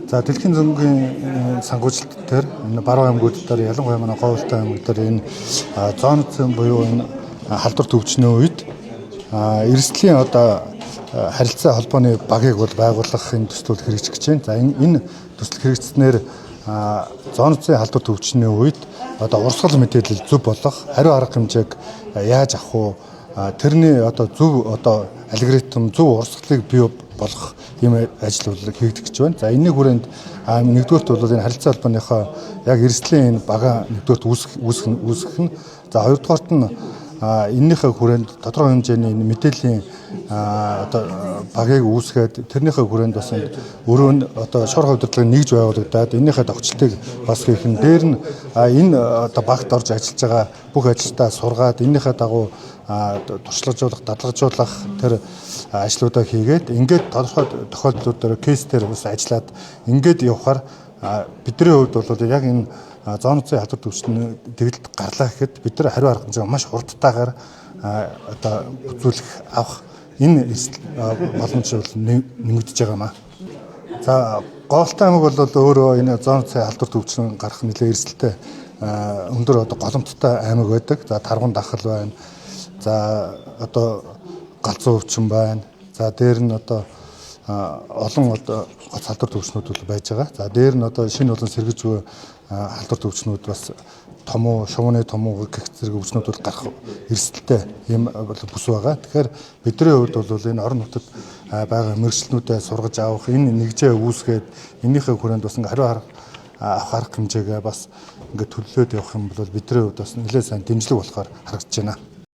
За дэлхийн зөнгийн санхүүжилт дээр энэ баруун аймагуд дээр ялангуяа манай Говьлтай аймаг дээр энэ зооноцсон буюу энэ халдвар төвчний үед эрсдлийн одоо харилцаа холбооны багийг бол байгуулах энэ төслүүд хэрэгжиж байна. За энэ төсөл хэрэгжснээр зооноцсон халдвар төвчний үед одоо урсгал мэдээлэл зөв болох хариу арга хэмжээг яаж авах вэ? Тэрний одоо зөв одоо алгоритм зөв урсгалыг бий болох ийм ажил хийгдэх гэж байна. За энэний хүрээнд нэгдүгээрт бол энэ харилцаа холбооныхоо яг эрсдлийн энэ бага нэгдүгээрт үүсгэх нь. За хоёрдугаарт нь энэнийхээ хүрээнд тодорхой хэмжээний мэдээллийн одоо багийг үүсгээд тэрнийхээ хүрээнд бас өөрөө нь одоо шуурга удирдлагыг нэгж байгуулагдаад энэнийхээ тогтцолтыг бас хийх нь дээр нь энэ одоо багт орж ажиллаж байгаа бүх ажилтаа сургаад энэнийхээ дагуу туршлагажуулах, дадлагжуулах тэр ажлуудаа хийгээд ингээд тодорхой тохиолдлууд дээр кейсээр бас ажиллаад ингээд явхаар бидний хувьд бол яг энэ зооноцсон халдвар төвчний тэгэлд гарлаа гэхэд бид нар хариу арга хэмжээ маш хурдтайгаар одоо үзүүлэх авах энэ боломж бол нэмэгдэж байгаамаа. За Говьлтай аймаг бол өөрөө энэ зооноцсон халдвар төвчний гарах нэлээд эрсдэлтэй өндөр одоо голомттой аймаг байдаг. За Таргун дахал байна. За одоо галзуу өвчин байна. За дээр нь одоо олон одоо гоц халдвар төвчнүүд бол байж байгаа. За дээр нь одоо шинэ болон сэргэж буй халдвар төвчнүүд бас томуу, шувууны томуу гэх зэрэг өвчнүүд бол гарах эрсдэлтэй юм бүс байгаа. Тэгэхээр бидний хувьд бол энэ орон нутгад байгаа мэргэжилтнүүдэд сургаж авах, энэ нэгжээ үүсгээд энэнийхээ хүрээнд бас ингээ хариу арга хэмжээгээ бас ингээ төлөвлөд явах юм бол бидний хувьд бас нэлээд сайн дэмжлэг болохоор харагдаж байна.